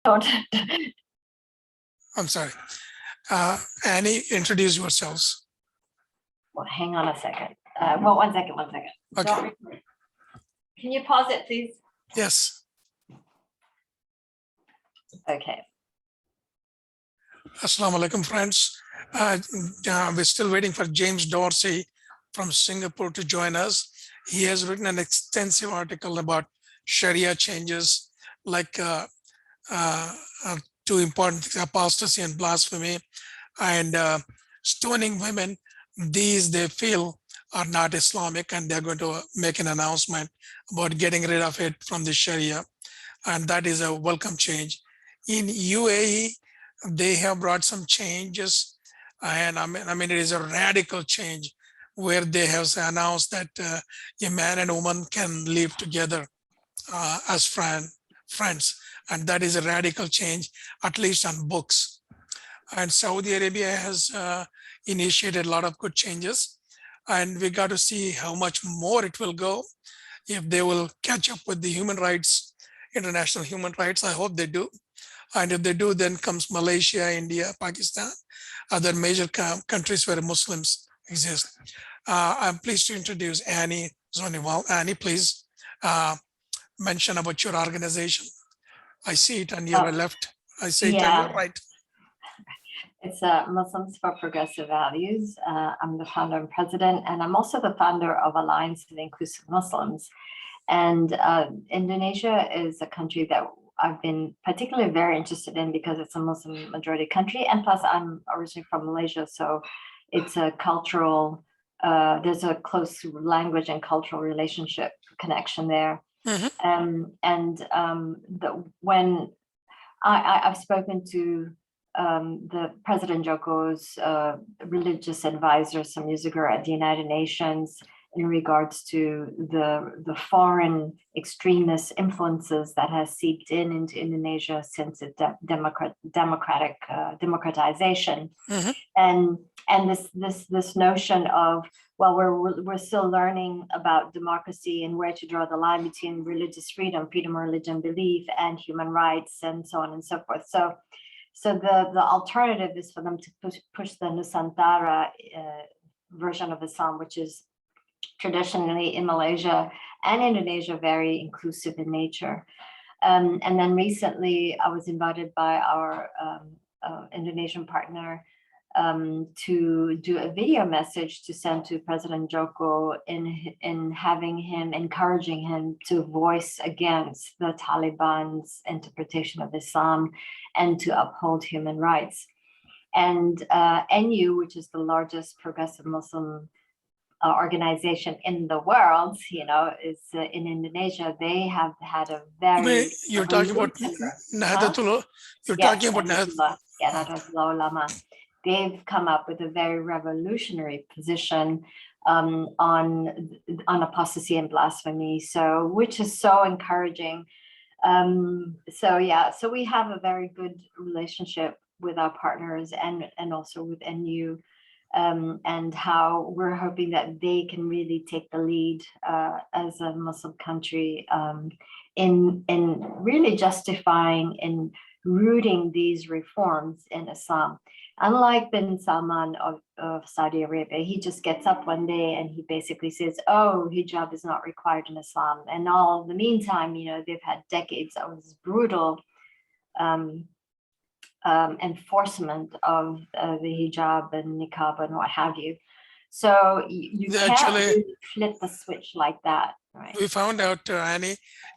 Don't. I'm sorry. Annie, introduce yourselves. Well, hang on a second. Well, one second. Okay. Don't record. Can you pause it, please? Yes. Okay. Assalamu alaikum, friends. We're still waiting for James Dorsey from Singapore to join us. He has written an extensive article about Sharia changes, like two important things, apostasy and blasphemy, and stoning women. These they feel are not Islamic, and they're going to make an announcement about getting rid of it from the Sharia, and that is a welcome change. In UAE, they have brought some changes, and I mean it is a radical change where they have announced that a man and woman can live together as friends, and that is a radical change, at least on books. And Saudi Arabia has initiated a lot of good changes, and we got to see how much more it will go, if they will catch up with the human rights, international human rights. I hope they do. And if they do, then comes Malaysia, India, Pakistan, other major countries where Muslims exist. I'm pleased to introduce Ani Zonneveld. Annie, please mention about your organization. I see it on your left. I see it on your right. It's Muslims for Progressive Values. I'm the founder and president, and I'm also the founder of Alliance of Inclusive Muslims. And Indonesia is a country that I've been particularly very interested in because it's a Muslim majority country. And plus I'm originally from Malaysia. So it's a cultural, there's a close language and cultural relationship connection there. When I've spoken to the President Joko's religious advisor some years ago at the United Nations in regards to the foreign extremist influences that has seeped into Indonesia since its democratization, and this notion of, well, we're still learning about democracy and where to draw the line between religious freedom of religion, belief, and human rights, and so on and so forth. So the alternative is for them to push the Nusantara version of Islam, which is traditionally in Malaysia and Indonesia very inclusive in nature. And then recently I was invited by our Indonesian partner to do a video message to send to President Joko in encouraging him to voice against the Taliban's interpretation of Islam and to uphold human rights. And NU, which is the largest progressive Muslim organization in the world, is in Indonesia. They have had a very. You're talking about Nahdlatul. You're talking about Nahdlatul. Yeah, Nahdlatul Ulama. They've come up with a very revolutionary position on apostasy and blasphemy. So, which is so encouraging. So we have a very good relationship with our partners and also with NU. And how we're hoping that they can really take the lead as a Muslim country in really justifying and rooting these reforms in Islam. Unlike bin Salman of Saudi Arabia, he just gets up one day and he basically says, oh, hijab is not required in Islam. And all in the meantime, they've had decades of this brutal enforcement of the hijab and niqab and what have you. So you can't really flip the switch like that, right? We found out, Annie,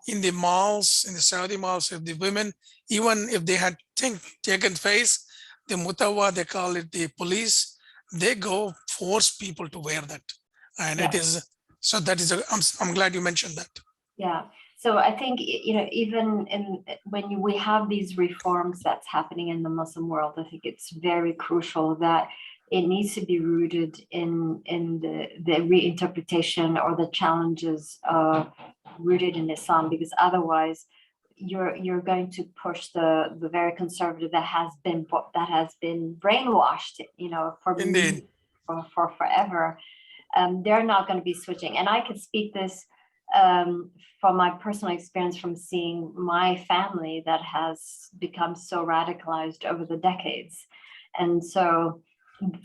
in the malls, in the Saudi malls, if the women, even if they had taken face, the mutawa, they call it the police, they go force people to wear that. And it is, so that is, I'm glad you mentioned that. Yeah. So I think, even when we have these reforms that's happening in the Muslim world, I think it's very crucial that it needs to be rooted in the reinterpretation or the challenges rooted in Islam, because otherwise you're going to push the very conservative that has been brainwashed, for forever. They're not going to be switching. And I can speak this from my personal experience from seeing my family that has become so radicalized over the decades. And so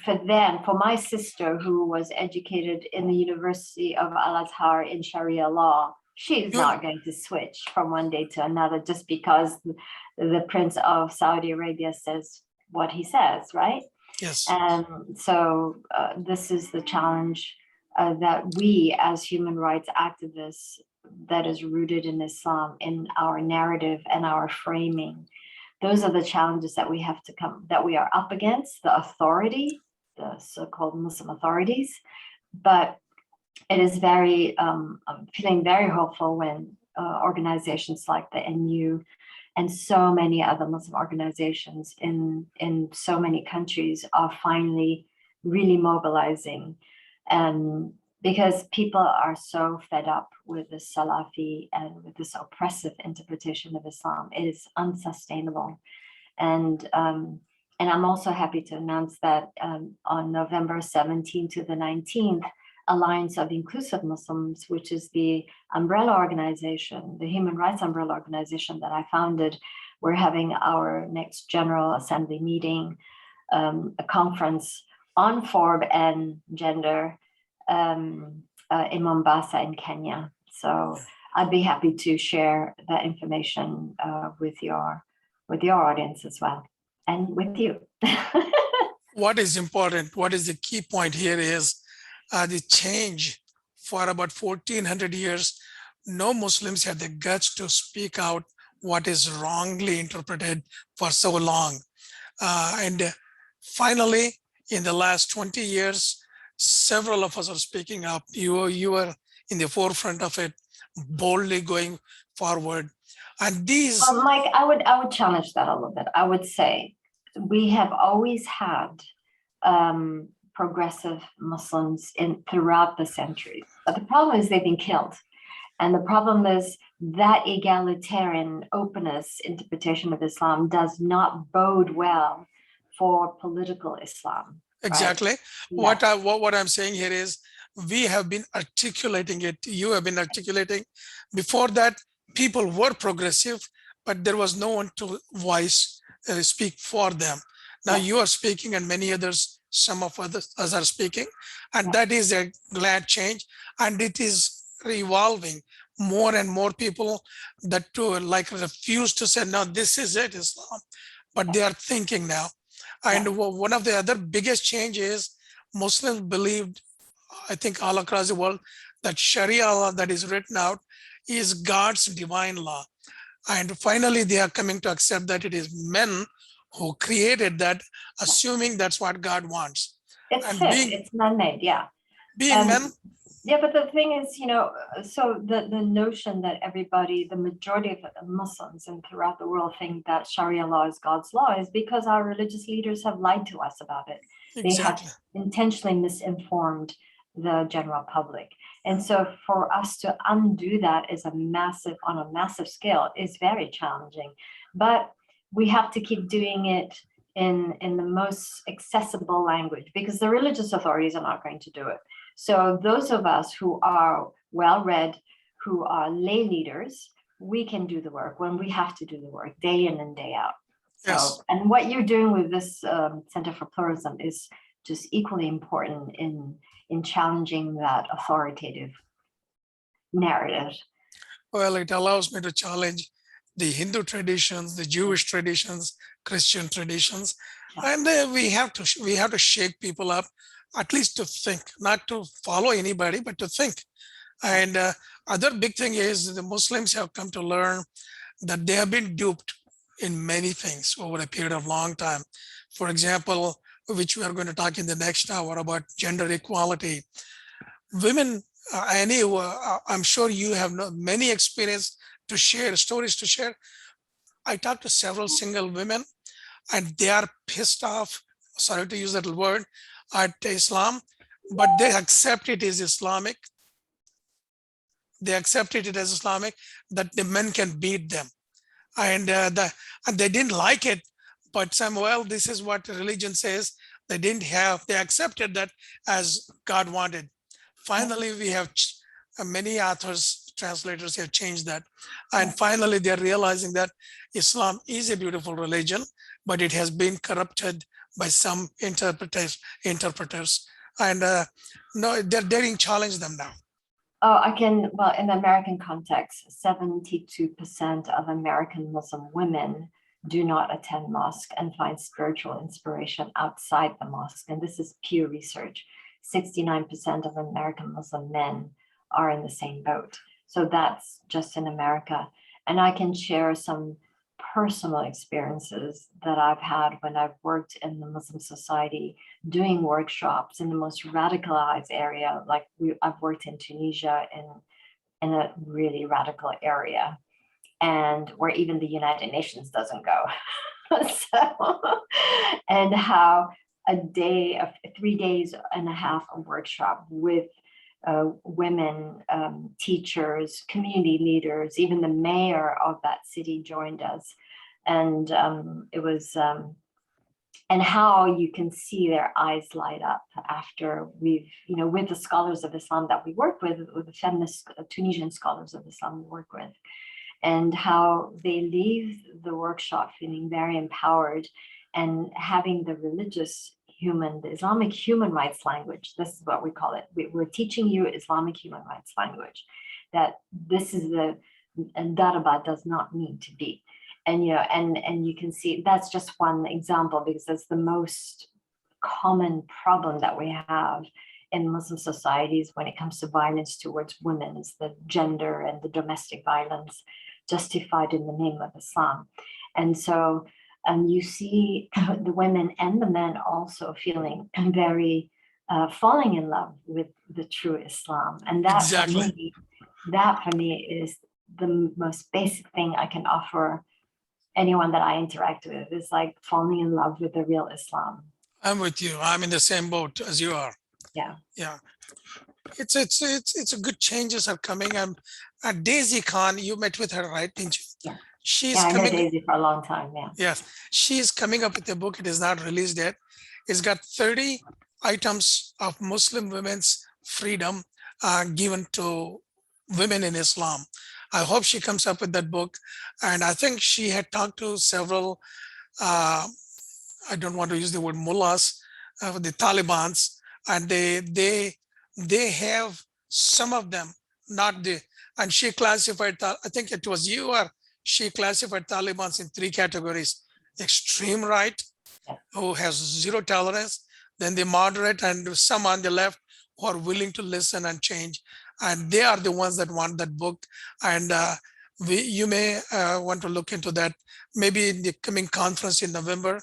for my sister, who was educated in the University of Al-Azhar in Sharia law, she's not going to switch from one day to another just because the Prince of Saudi Arabia says what he says, right? Yes. And so this is the challenge that we as human rights activists, that is rooted in Islam, in our narrative and our framing. Those are the challenges that we have to that we are up against, the authority, the so-called Muslim authorities. But it is very, I'm feeling very hopeful when organizations like the NU and so many other Muslim organizations in so many countries are finally really mobilizing. And because people are so fed up with the Salafi and with this oppressive interpretation of Islam, it is unsustainable. And I'm also happy to announce that on November 17th to the 19th, Alliance of Inclusive Muslims, which is the umbrella organization, the human rights umbrella organization that I founded, we're having our next General Assembly meeting, a conference on FORB and gender in Mombasa in Kenya. So I'd be happy to share that information with your audience as well, and with you. What is important, what is the key point here is the change. For about 1400 years, no Muslims had the guts to speak out what is wrongly interpreted for so long. And finally, in the last 20 years, several of us are speaking up. You are in the forefront of it, boldly going forward. And these... Mike, I would challenge that a little bit. I would say we have always had progressive Muslims throughout the centuries. But the problem is they've been killed. And the problem is that egalitarian openness interpretation of Islam does not bode well for political Islam. Exactly. Right? Yeah. What I'm saying here is we have been articulating it. You have been articulating. Before that, people were progressive, but there was no one to speak for them. Now you are speaking, and many others, some of us are speaking, and that is a glad change. And it is evolving. More and more people that refuse to say, no, this is it, Islam, but they are thinking now. And one of the other biggest changes, Muslims believed, I think all across the world, that Sharia law that is written out is God's divine law. And finally, they are coming to accept that it is men who created that, assuming that's what God wants. It's man-made, Being men. Yeah, but the thing is, so the notion that the majority of Muslims and throughout the world think that Sharia law is God's law is because our religious leaders have lied to us about it. Exactly. They have intentionally misinformed the general public. And so for us to undo that on a massive scale is very challenging. But we have to keep doing it in the most accessible language, because the religious authorities are not going to do it. So those of us who are well-read, who are lay leaders, we can do the work when we have to do the work day in and day out. So, yes. And what you're doing with this Center for Pluralism is just equally important in challenging that authoritative narrative. Well, it allows me to challenge the Hindu traditions, the Jewish traditions, Christian traditions, and we have to shake people up, at least to think, not to follow anybody, but to think. And other big thing is the Muslims have come to learn that they have been duped in many things over a period of long time. For example, which we are going to talk in the next hour about gender equality. Women, Annie, I'm sure you have many experience to share, stories to share. I talked to several single women, and they are pissed off, sorry to use that word, at Islam, but they accept it as Islamic. They accepted it as Islamic, that the men can beat them. And they didn't like it, but well, this is what religion says. They accepted that as God wanted. Finally, we have many authors translators have changed that. And finally, they're realizing that Islam is a beautiful religion, but it has been corrupted by some interpreters. And no, they're daring challenge them now. Oh, well, in the American context, 72% of American Muslim women do not attend mosque and find spiritual inspiration outside the mosque. And this is Pew Research. 69% of American Muslim men are in the same boat. So that's just in America. And I can share some personal experiences that I've had when I've worked in the Muslim society, doing workshops in the most radicalized area. Like I've worked in Tunisia in a really radical area, and where even the United Nations doesn't go. So, and how a day of 3 days and a half of workshop with women teachers, community leaders, even the mayor of that city joined us. And it was, and how you can see their eyes light up after we've, with the scholars of Islam that we work with the feminist Tunisian scholars of Islam we work with, and how they leave the workshop feeling very empowered and having the the Islamic human rights language. This is what we call it. We're teaching you Islamic human rights language, that this is and Daraba does not mean to be. And, and you can see that's just one example, because that's the most common problem that we have in Muslim societies when it comes to violence towards women, is the gender and the domestic violence justified in the name of Islam. And so you see the women and the men also feeling very falling in love with the true Islam. And that, exactly. for me is the most basic thing I can offer anyone that I interact with, is like falling in love with the real Islam. I'm with you. I'm in the same boat as you are. Yeah. Yeah. It's a good changes are coming. Daisy Khan, you met with her, right? Didn't you? Yeah. She's I know coming. Daisy for a long time. Yeah. Yes, she's coming up with a book. It is not released yet. It's got 30 items of Muslim women's freedom given to women in Islam. I hope she comes up with that book. And I think she had talked to several, I don't want to use the word mullahs, the Talibans, and they have some of them, not the, and she classified, I think it was you or she classified Talibans in 3 categories: extreme right, who has zero tolerance, then the moderate, and some on the left who are willing to listen and change. And they are the ones that want that book. And you may want to look into that. Maybe in the coming conference in November,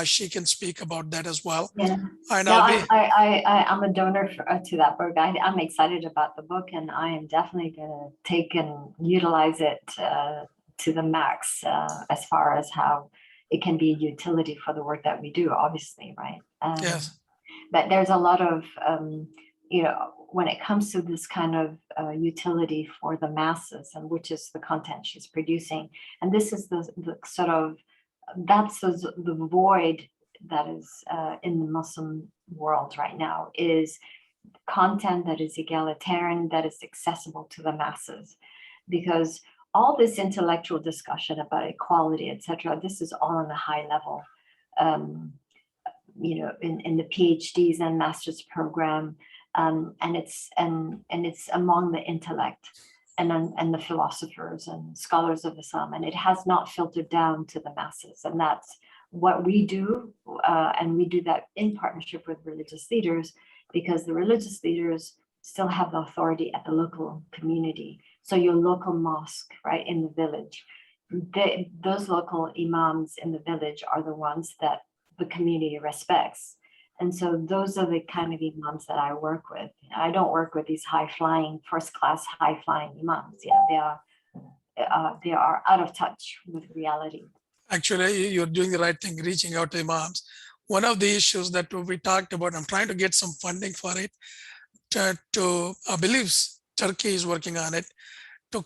she can speak about that as well. Yeah. And I'm a donor to that book. I'm excited about the book, and I am definitely going to take and utilize it to the max as far as how it can be a utility for the work that we do, obviously, right? yes. But there's a lot of, when it comes to this kind of utility for the masses, and which is the content she's producing. And this is the sort of, that's the void that is in the Muslim world right now, is content that is egalitarian, that is accessible to the masses. Because all this intellectual discussion about equality, etc., this is all on a high level, in the PhDs and master's program, and it's among the intellect and the philosophers and scholars of Islam, and it has not filtered down to the masses. And that's what we do, and we do that in partnership with religious leaders, because the religious leaders still have the authority at the local community. So your local mosque, right, in the village, those local imams in the village are the ones that the community respects. And so those are the kind of imams that I work with. I don't work with these high-flying, first-class, high-flying imams. Yeah, they are out of touch with reality. Actually, you're doing the right thing, reaching out to imams. One of the issues that we talked about, I'm trying to get some funding for it, I believe Turkey is working on it, to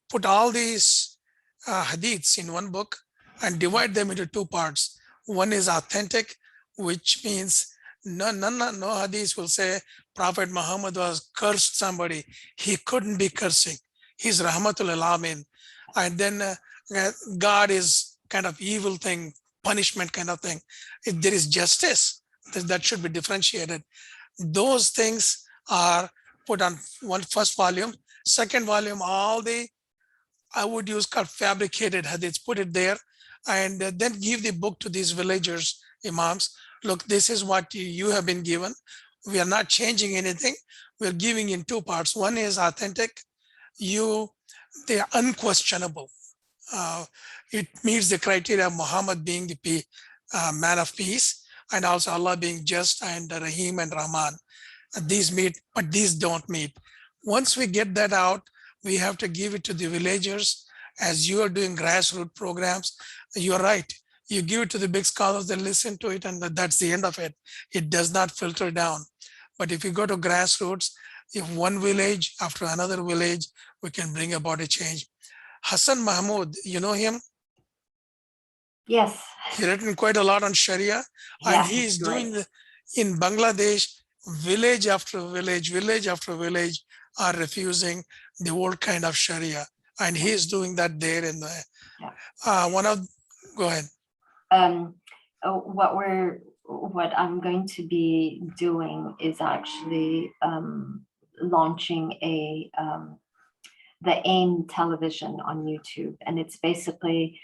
put all these hadiths in one book and divide them into 2 parts. One is authentic, which means No hadith will say Prophet Muhammad was cursed somebody. He couldn't be cursing. He's Rahmatul Alamin. And then God is kind of evil thing, punishment kind of thing. If there is justice, that should be differentiated. Those things are put on first volume. Second volume, all the I would use called fabricated hadiths, put it there, and then give the book to these villagers, imams. Look, this is what you have been given. We are not changing anything. We're giving in two parts. One is authentic. They are unquestionable. Uh, it meets the criteria of Muhammad being the man of peace, and also Allah being just and Rahim and Rahman. These meet, but these don't meet. Once we get that out, we have to give it to the villagers. As you are doing grassroots programs, you're right. You give it to the big scholars, they listen to it, and that's the end of it. It does not filter down. But if you go to grassroots, if one village after another village, we can bring about a change. Hassan Mahmoud, you know him? Yes. He written quite a lot on Sharia, and he is doing in Bangladesh, village after village are refusing the old kind of Sharia, and he is doing that there in the go ahead. What I'm going to be doing is actually launching the AIM television on YouTube. And it's basically,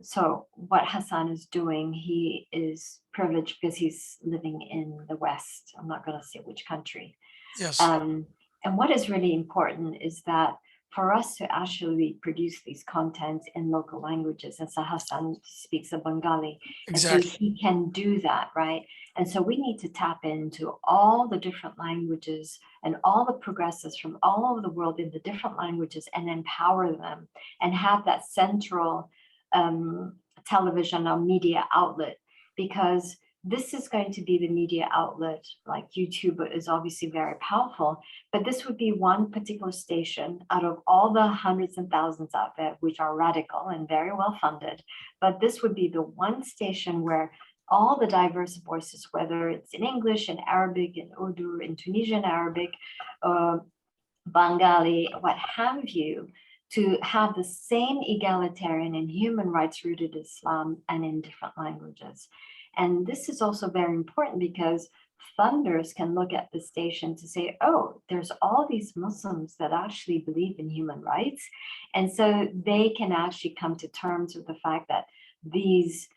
so what Hassan is doing, he is privileged because he's living in the West. I'm not going to say which country. Yes. And what is really important is that for us to actually produce these contents in local languages, and so Hassan speaks a Bengali, exactly. And so he can do that, right? And so we need to tap into all the different languages and all the progressives from all over the world in the different languages and empower them and have that central television or media outlet, because this is going to be the media outlet. Like YouTube is obviously very powerful, but this would be one particular station out of all the hundreds and thousands out there, which are radical and very well funded. But this would be the one station where all the diverse voices, whether it's in English, in Arabic, in Urdu, in Tunisian Arabic, Bengali, what have you, to have the same egalitarian and human rights rooted Islam and in different languages. And this is also very important because funders can look at the station to say, oh, there's all these Muslims that actually believe in human rights. And so they can actually come to terms with the fact that these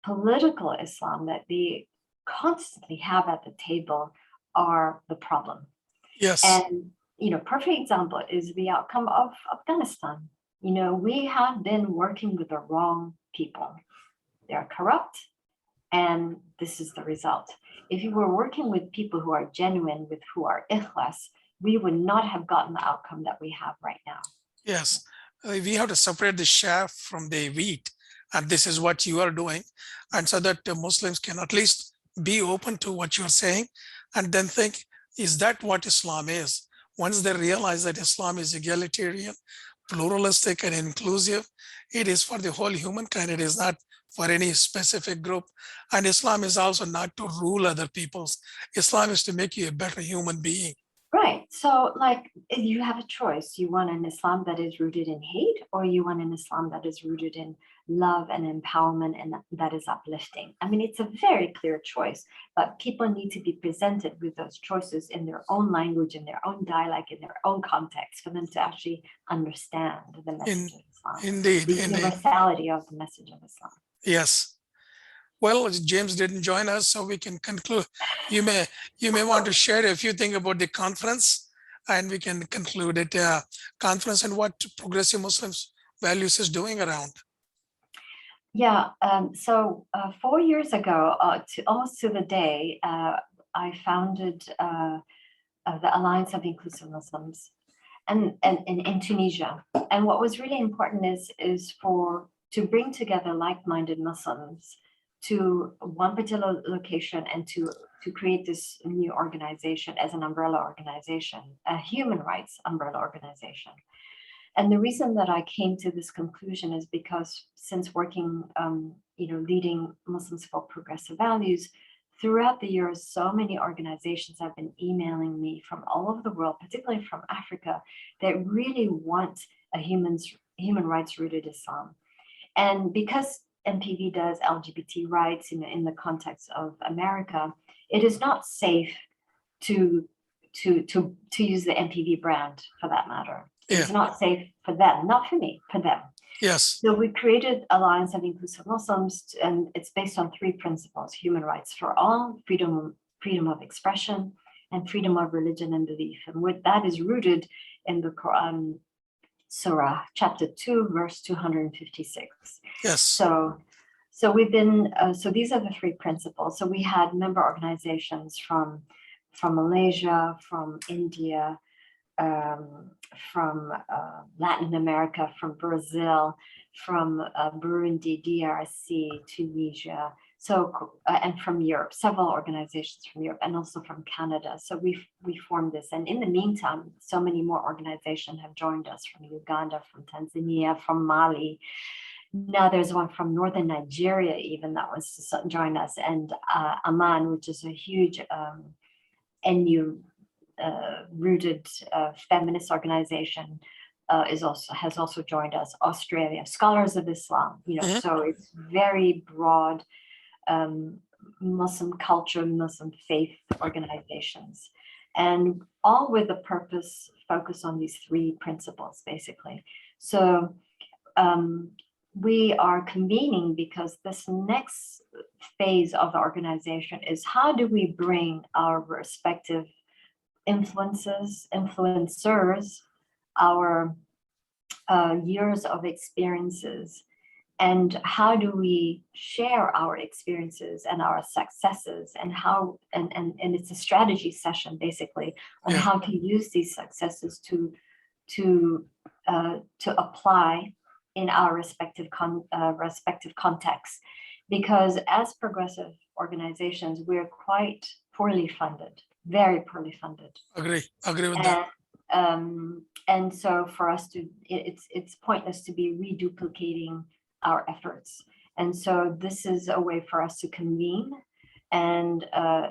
political Islam that they constantly have at the table are the problem. Yes. And, perfect example is the outcome of Afghanistan. We have been working with the wrong people. They're corrupt. And this is the result. If you were working with people who are genuine, with who are ikhlas, we would not have gotten the outcome that we have right now. Yes, we have to separate the chaff from the wheat. And this is what you are doing. And so that Muslims can at least be open to what you're saying and then think, is that what Islam is? Once they realize that Islam is egalitarian, pluralistic and inclusive, it is for the whole humankind. It is not for any specific group. And Islam is also not to rule other peoples. Islam is to make you a better human being. Right. So you have a choice. You want an Islam that is rooted in hate, or you want an Islam that is rooted in love and empowerment and that is uplifting. I mean, it's a very clear choice, but people need to be presented with those choices in their own language, in their own dialect, in their own context for them to actually understand the message of Islam. Indeed. The universality of the message of Islam. Yes. Well, James didn't join us, so we can conclude. You may want to share a few things about the conference, and we can conclude it. Conference and what Progressive Muslims Values is doing around. Yeah. So 4 years ago, almost to the day, I founded the Alliance of Inclusive Muslims, and in Tunisia. And what was really important is to bring together like-minded Muslims to one particular location and to create this new organization as an umbrella organization, a human rights umbrella organization. And the reason that I came to this conclusion is because since working, leading Muslims for Progressive Values throughout the years, so many organizations have been emailing me from all over the world, particularly from Africa, that really want a human rights rooted Islam. And because MPV does LGBT rights in the context of America, it is not safe to use the MPV brand for that matter. It's not safe for them, not for me, for them. Yes. So we created Alliance of Inclusive Muslims, and it's based on 3 principles: human rights for all, freedom of expression, and freedom of religion and belief. And what that is rooted in the Quran, Surah, chapter 2, verse 256. Yes. So we've been, so these are the 3 principles. So we had member organizations from Malaysia, from India, from Latin America, from Brazil, from Burundi, DRC, Tunisia, and from Europe, several organizations from Europe, and also from Canada. So we formed this, and in the meantime, so many more organizations have joined us from Uganda, from Tanzania, from Mali. Now there's one from northern Nigeria even that wants to join us, and Aman, which is a huge NU rooted feminist organization, has also joined us. Australia, Scholars of Islam, so it's very broad Muslim culture, Muslim faith organizations, and all with the focus on these 3 principles, basically. So we are convening because this next phase of the organization is how do we bring our respective influencers, our years of experiences, and how do we share our experiences and our successes, and how and it's a strategy session basically on how to use these successes to apply in our respective contexts, because as progressive organizations we're quite poorly funded, very poorly funded. Agree with that. And so for us to, it's pointless to be reduplicating our efforts. And so this is a way for us to convene and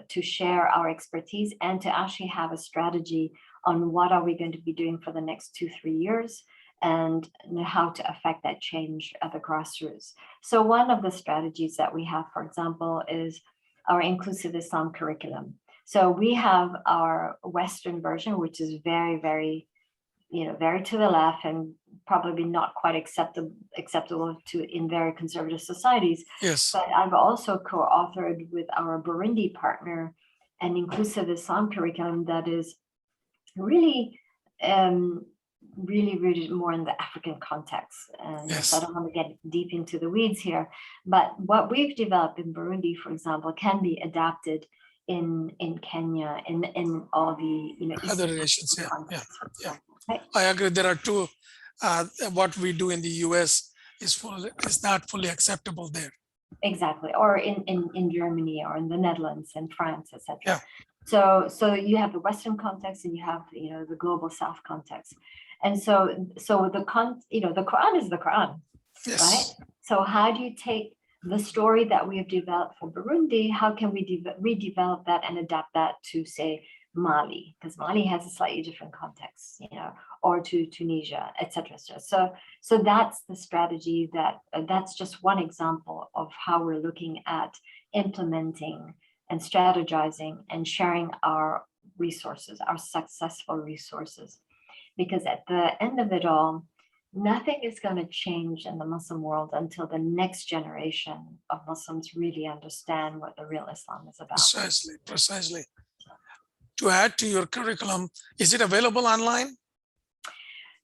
to share our expertise and to actually have a strategy on what are we going to be doing for the next 2-3 years, and how to affect that change at the grassroots. So one of the strategies that we have, for example, is our inclusive Islam curriculum. So we have our Western version, which is very, very, very to the left and probably not quite acceptable in very conservative societies. Yes. But I've also co-authored with our Burundi partner an inclusive Islam curriculum that is really rooted more in the African context. And so I don't want to get deep into the weeds here, but what we've developed in Burundi, for example, can be adapted in Kenya, in all the other nations. Yeah. Right. I agree. There are 2. What we do in the US is not fully acceptable there. Exactly, or in Germany, or in the Netherlands and France, etc. Yeah. So you have the Western context, and you have the global South context. And so the Quran is the Quran, yes. Right? So how do you take the story that we have developed for Burundi? How can we redevelop that and adapt that to, say, Mali? Because Mali has a slightly different context, or to Tunisia, etc. So that's the strategy that's just one example of how we're looking at implementing and strategizing and sharing our resources, our successful resources. Because at the end of it all, nothing is going to change in the Muslim world until the next generation of Muslims really understand what the real Islam is about. Precisely. To add to your curriculum, is it available online?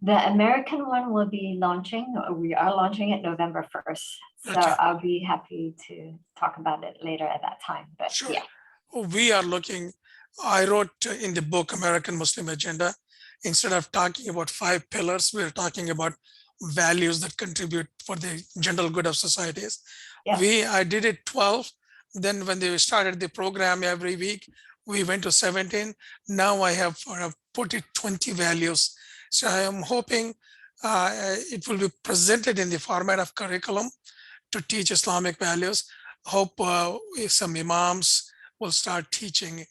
The American one will be launching. We are launching it November 1st. So okay. I'll be happy to talk about it later at that time. But sure. Yeah. We are looking, I wrote in the book, American Muslim Agenda, instead of talking about 5 pillars, we're talking about values that contribute for the general good of societies. Yeah. I did it 12. Then when they started the program every week, we went to 17. Now I have put it 20 values. So I am hoping it will be presented in the format of curriculum to teach Islamic values. Hope some imams will start teaching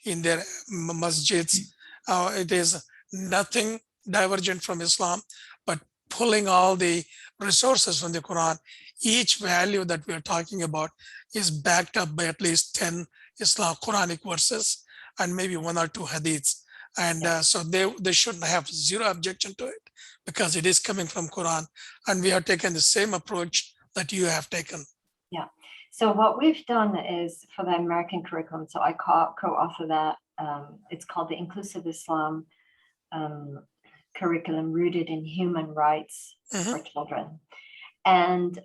in their masjids. It is nothing divergent from Islam, but pulling all the resources from the Quran. Each value that we are talking about is backed up by at least 10 Islam Quranic verses and maybe one or two hadiths. And so they should have zero objection to it because it is coming from Quran. And we have taken the same approach that you have taken. Yeah. So what we've done is for the American curriculum, so I co-author that. It's called the Inclusive Islam Curriculum Rooted in Human Rights for Children. And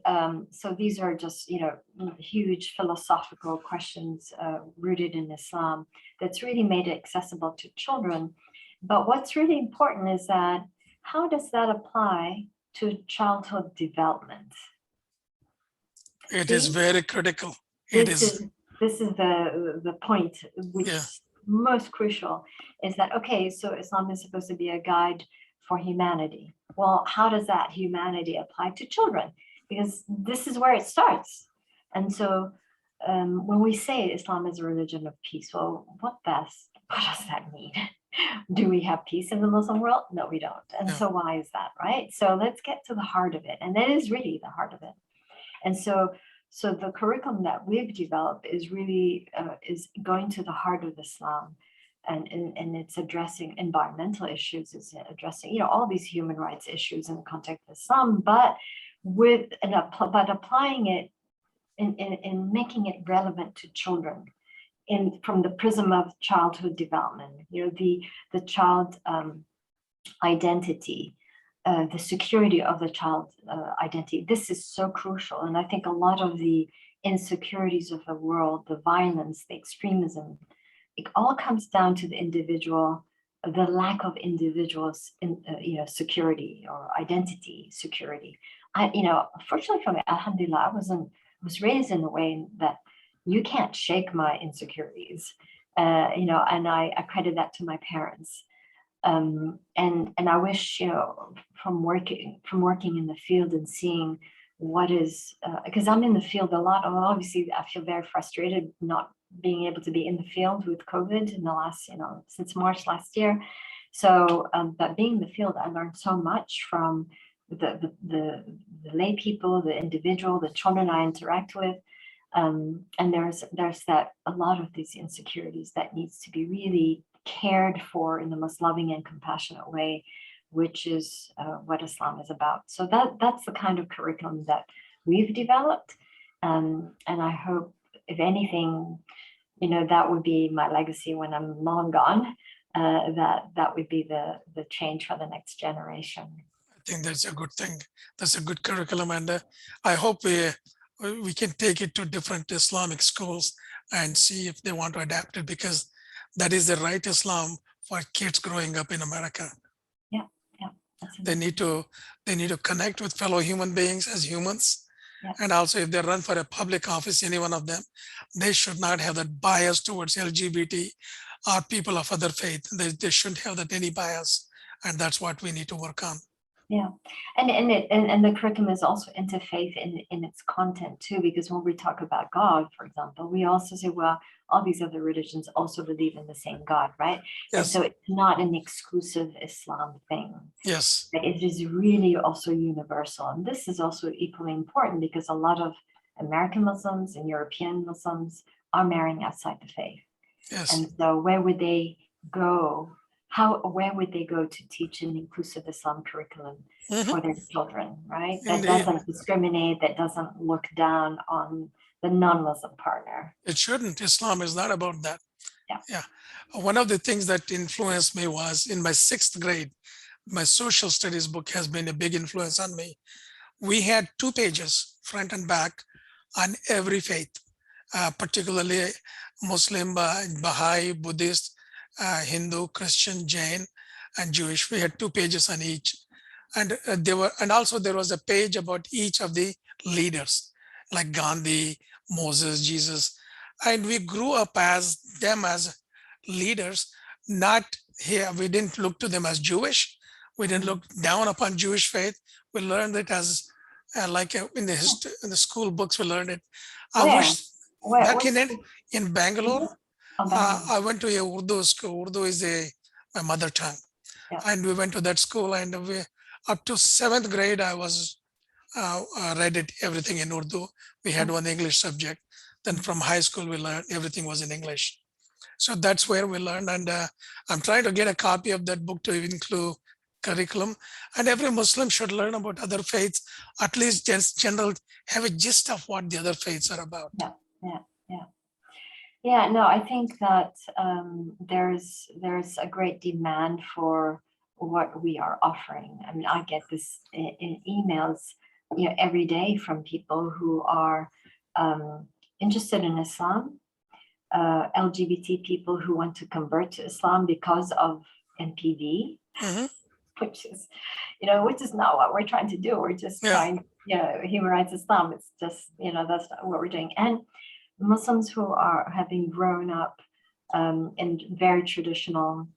so these are just, huge philosophical questions rooted in Islam that's really made it accessible to children. But what's really important is that how does that apply to childhood development? It is very critical. This is the point, which is most crucial, is that, okay, so Islam is supposed to be a guide for humanity. Well, how does that humanity apply to children? Because this is where it starts. And so when we say Islam is a religion of peace, well, what does that mean? Do we have peace in the Muslim world? No, we don't. And so why is that, right? So let's get to the heart of it. And that is really the heart of it. And so the curriculum that we've developed is really is going to the heart of Islam, and it's addressing environmental issues, it's addressing all these human rights issues in the context of Islam, but applying it in making it relevant to children from the prism of childhood development. The child identity. The security of the child's identity. This is so crucial. And I think a lot of the insecurities of the world, the violence, the extremism, it all comes down to the individual, the lack of individuals in, security or identity security. Fortunately for me, alhamdulillah, I was raised in a way that you can't shake my insecurities, and I credit that to my parents. And I wish, from working in the field and seeing what is, because I'm in the field a lot. Obviously, I feel very frustrated not being able to be in the field with COVID in the last, since March last year. So, but being in the field, I learned so much from the lay people, the individual, the children I interact with. And there's that a lot of these insecurities that needs to be really cared for in the most loving and compassionate way, which is what Islam is about. So that's the kind of curriculum that we've developed. And I hope, if anything, that would be my legacy when I'm long gone, that would be the change for the next generation. I think that's a good thing. That's a good curriculum. And I hope we can take it to different Islamic schools and see if they want to adapt it, because that is the right Islam for kids growing up in America. Yeah. They need to connect with fellow human beings as humans. Yeah. And also, if they run for a public office, any one of them, they should not have that bias towards LGBT or people of other faith. They shouldn't have that any bias. And that's what we need to work on. Yeah, and the curriculum is also interfaith in its content too, because when we talk about God, for example, we also say, well, all these other religions also believe in the same God, right? Yes. And so it's not an exclusive Islam thing. Yes. It is really also universal. And this is also equally important because a lot of American Muslims and European Muslims are marrying outside the faith. Yes. And so where would they go? Where would they go to teach an inclusive Islam curriculum for their children, right? That doesn't discriminate, that doesn't look down on the non-Muslim partner. It shouldn't. Islam is not about that. Yeah. One of the things that influenced me was in my 6th grade, my social studies book has been a big influence on me. We had 2 pages, front and back, on every faith, particularly Muslim, Baha'i, Buddhist, Hindu, Christian, Jain, and Jewish. We had 2 pages on each, and also there was a page about each of the leaders, like Gandhi, Moses, Jesus, and we grew up as them as leaders. Not here, we didn't look to them as Jewish. We didn't look down upon Jewish faith. We learned it as in the school books. We learned it. I wish Back what's in Bangalore, oh, Bangalore. I went to a Urdu school. Urdu is my mother tongue. Yeah. And we went to that school, and up to 7th grade, I was read it everything in Urdu. We had one English subject. Then from high school, we learned everything was in English. So that's where we learned. And I'm trying to get a copy of that book to include curriculum. And every Muslim should learn about other faiths, at least just general, have a gist of what the other faiths are about. Yeah, yeah, yeah. Yeah, no, I think that there's a great demand for what we are offering. I mean, I get this in emails, every day from people who are interested in Islam, LGBT people who want to convert to Islam because of NPV, which is not what we're trying to do. We're just trying, humanize Islam. It's just, that's not what we're doing. And Muslims who have been grown up in very traditional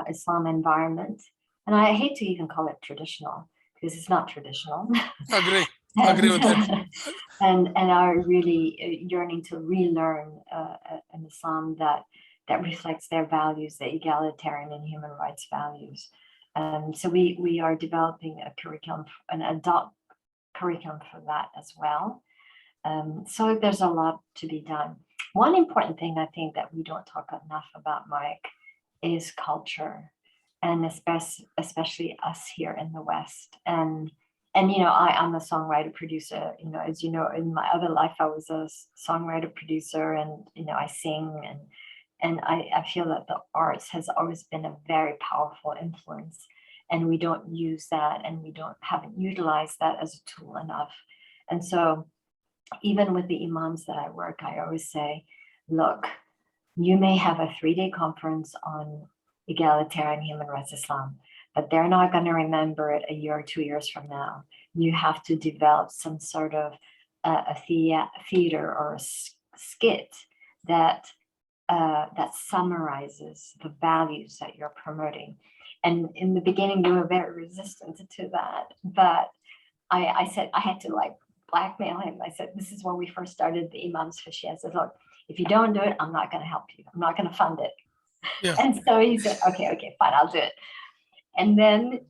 Islam environment, and I hate to even call it traditional because it's not traditional. Agree with that. and are really yearning to relearn an Islam that reflects their values, the egalitarian and human rights values. So we are developing a curriculum, an adult curriculum for that as well. So there's a lot to be done. One important thing I think that we don't talk enough about, Mike, is culture, and especially us here in the West. And I'm a songwriter producer. As you know, in my other life, I was a songwriter producer, and I sing, and I feel that the arts has always been a very powerful influence, and we don't use that, and we haven't utilized that as a tool enough. And so even with the imams that I work, I always say, look, you may have a 3-day conference on egalitarian human rights Islam, but they're not going to remember it a year or 2 years from now. You have to develop some sort of a theater or a skit that summarizes the values that you're promoting. And in the beginning, they were very resistant to that, but I said I had to blackmail him. I said, this is when we first started the Imams for Shia. I said, look, if you don't do it, I'm not going to help you. I'm not going to fund it. Yeah. And so he said, okay, fine, I'll do it. And then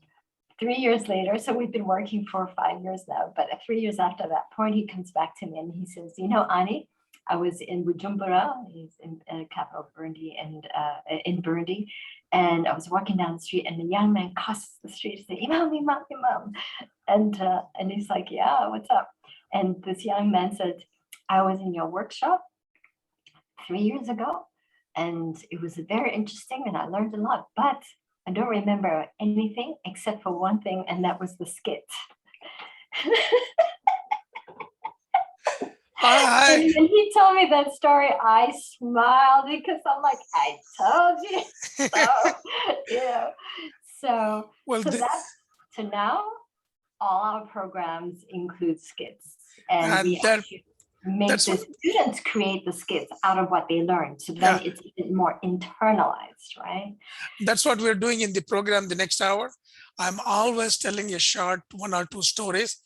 3 years later, so we've been working for 5 years now, but 3 years after that point, he comes back to me and he says, Ani, I was in Bujumbura, he's in capital of Burundi, and in Burundi, and I was walking down the street, and a young man crosses the street and says, Imam. And he's like, yeah, what's up? And this young man said, I was in your workshop 3 years ago, and it was very interesting, and I learned a lot, but I don't remember anything except for one thing, and that was the skit. And when he told me that story, I smiled because I'm like, I told you so. So, well, so now all our programs include skits, and we actually make the students create the skits out of what they learned. So then it's even more internalized, right? That's what we're doing in the program the next hour. I'm always telling a short 1 or 2 stories.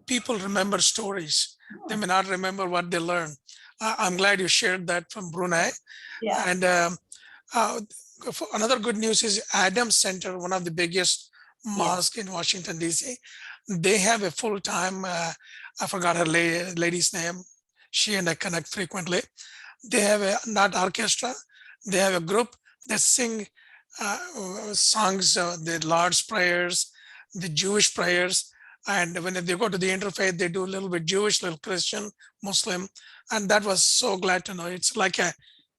People remember stories. They may not remember what they learned. I'm glad you shared that from Brunei. Yeah. And another good news is Adams Center, one of the biggest mosques in Washington, D.C. They have a full-time, I forgot her lady's name. She and I connect frequently. They have not orchestra. They have a group that sing songs, the Lord's prayers, the Jewish prayers. And when they go to the interfaith, they do a little bit Jewish, little Christian, Muslim. And that was so glad to know. It's like a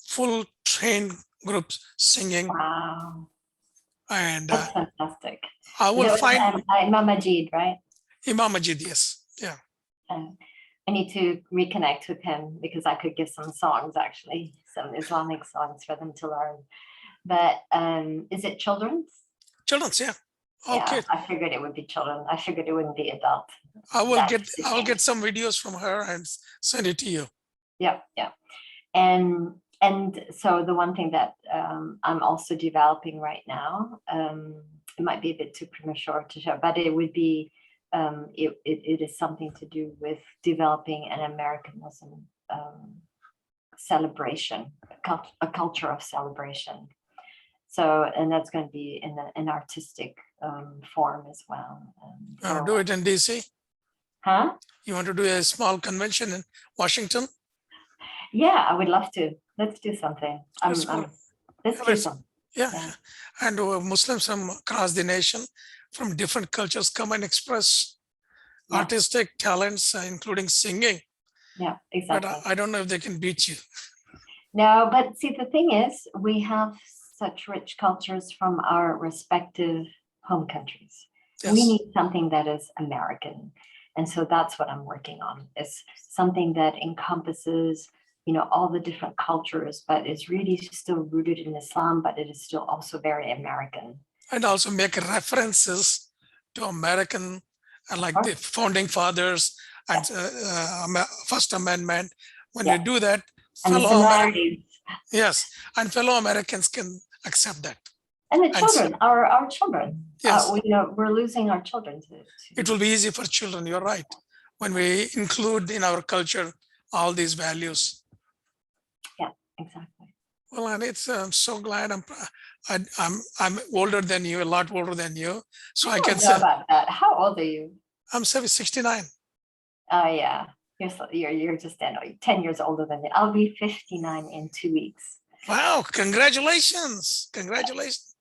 full trained group singing. Wow. And that's fantastic. I will find Imam Majid, right? Imam Majid, yes. Yeah. I need to reconnect with him because I could give some songs, actually, some Islamic songs for them to learn. But is it children's? Children's, yeah. Okay. Yeah, I figured it would be children. I figured it wouldn't be adult. I'll get some videos from her and send it to you. Yeah. And so the one thing that I'm also developing right now, it might be a bit too premature to show, but it would be it is something to do with developing an American Muslim celebration, a culture of celebration. So, and that's going to be in an artistic form as well. Do it in DC. Huh? You want to do a small convention in Washington? Yeah, I would love to. Let's do something. Let's do something. Yeah. And Muslims from across the nation, from different cultures, come and express artistic talents, including singing. Yeah, exactly. But I don't know if they can beat you. No, but see, the thing is, we have such rich cultures from our respective home countries. Yes. We need something that is American. And so that's what I'm working on, is something that encompasses, all the different cultures, but is really still rooted in Islam, but it is still also very American. And also make references to American, like the founding fathers and First Amendment. When you do that, and fellow Americans can accept that. And the children, our children. Yes. We're losing our children to. It will be easy for children. You're right. When we include in our culture all these values. Yeah, exactly. Well, and I'm so glad I'm older than you, a lot older than you. So I can say about that. How old are you? I'm 69. Oh yeah. You're just 10 years older than me. I'll be 59 in 2 weeks. Wow, congratulations. Congratulations.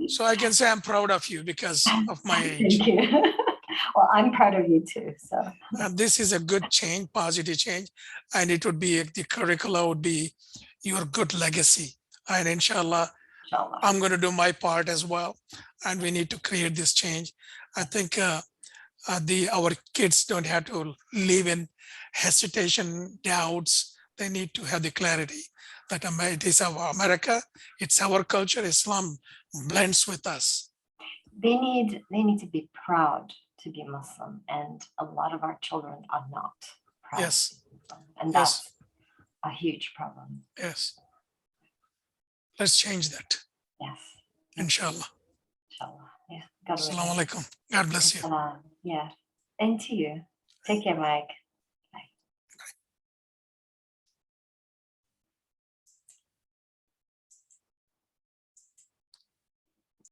So I can say I'm proud of you because of my age. Thank you. Well, I'm proud of you too. So this is a good change, positive change. And it would be, the curricula would be your good legacy. And inshallah, I'm going to do my part as well. And we need to create this change. I think our kids don't have to live in hesitation, doubts. They need to have the clarity that it is our America, it's our culture. Islam blends with us. They need to be proud to be Muslim, and a lot of our children are not proud. Yes. And that's a huge problem. Yes. Let's change that. Yes. Inshallah. Inshallah. Yeah. Assalamu alaikum. God bless you. Yeah. And to you. Take care, Mike.